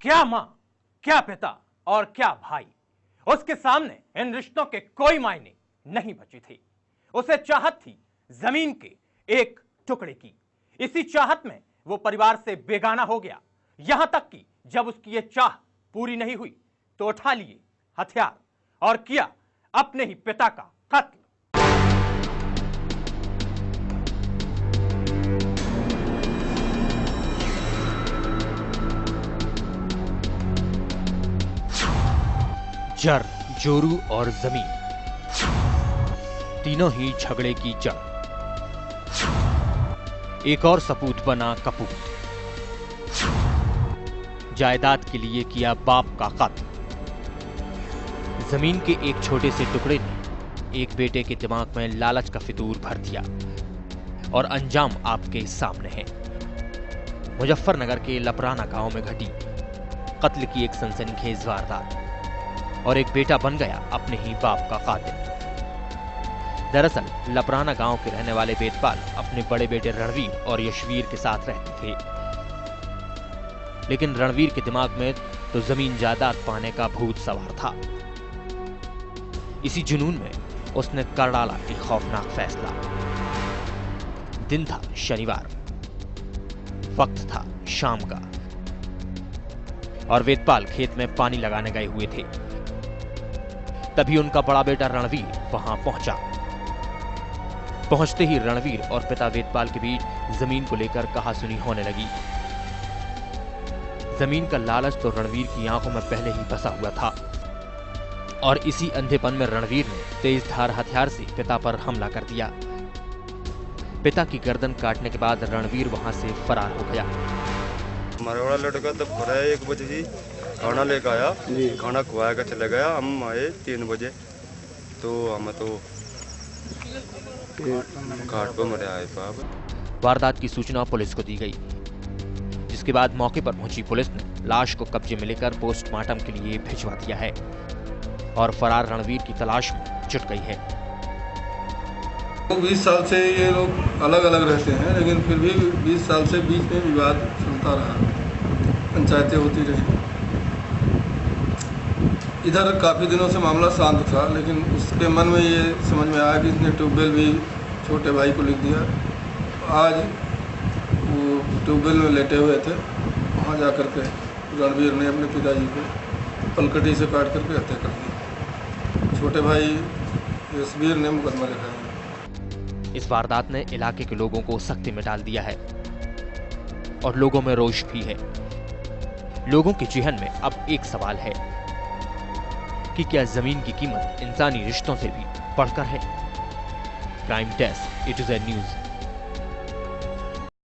क्या मां, क्या पिता और क्या भाई, उसके सामने इन रिश्तों के कोई मायने नहीं बची थी। उसे चाहत थी जमीन के एक टुकड़े की। इसी चाहत में वो परिवार से बेगाना हो गया। यहां तक कि जब उसकी ये चाह पूरी नहीं हुई तो उठा लिए हथियार और किया अपने ही पिता का कत्ल। जड़, जोरू और जमीन, तीनों ही झगड़े की जड़। एक और सपूत बना कपूत। जायदाद के लिए किया बाप का कत्ल। जमीन के एक छोटे से टुकड़े ने एक बेटे के दिमाग में लालच का फितूर भर दिया और अंजाम आपके सामने है। मुजफ्फरनगर के लपराना गांव में घटी कत्ल की एक सनसनीखेज वारदात और एक बेटा बन गया अपने ही बाप का कातिल। दरअसल लपराना गांव के रहने वाले वेदपाल अपने बड़े बेटे रणवीर और यशवीर के साथ रहते थे, लेकिन रणवीर के दिमाग में तो जमीन जायदाद पाने का भूत सवार था। इसी जुनून में उसने कर डाला एक खौफनाक फैसला। दिन था शनिवार, वक्त था शाम का और वेदपाल खेत में पानी लगाने गए हुए थे। तभी उनका बड़ा बेटा रणवीर वहां पहुंचा। पहुंचते ही रणवीर और पिता वेदपाल के बीच जमीन को लेकर कहासुनी होने लगी। जमीन का लालच तो रणवीर की आंखों में पहले ही बसा हुआ था और इसी अंधेपन में रणवीर ने तेज धार हथियार से पिता पर हमला कर दिया। पिता की गर्दन काटने के बाद रणवीर वहां से फरार हो गया। हमारा बड़ा लड़का तब खड़ा 1 बजे जी खाना लेकर आया, खाना खुआ कर चला गया। हम आए 3 बजे तो हम तो घाट पर मरे आए। वारदात की सूचना पुलिस को दी गई, जिसके बाद मौके पर पहुंची पुलिस ने लाश को कब्जे में लेकर पोस्टमार्टम के लिए भिजवा दिया है और फरार रणवीर की तलाश में जुट गई है। 20 साल से ये लोग अलग अलग रहते हैं, लेकिन फिर भी 20 साल से बीच में विवाद चलता रहा, पंचायतें होती रही। इधर काफ़ी दिनों से मामला शांत था, लेकिन उसके मन में ये समझ में आया कि इसने ट्यूबवेल भी छोटे भाई को लिख दिया। आज वो ट्यूबवेल में लेटे हुए थे, वहाँ जा कर के रणवीर ने अपने पिताजी को पलकटी से काट करके हत्या कर दी। छोटे भाई यशवीर ने मुकदमा लिखा है। इस वारदात ने इलाके के लोगों को सख्ती में डाल दिया है और लोगों में रोष भी है। लोगों के जेहन में अब एक सवाल है कि क्या जमीन की कीमत इंसानी रिश्तों से भी बढ़कर है? Crime desk, A to Z news.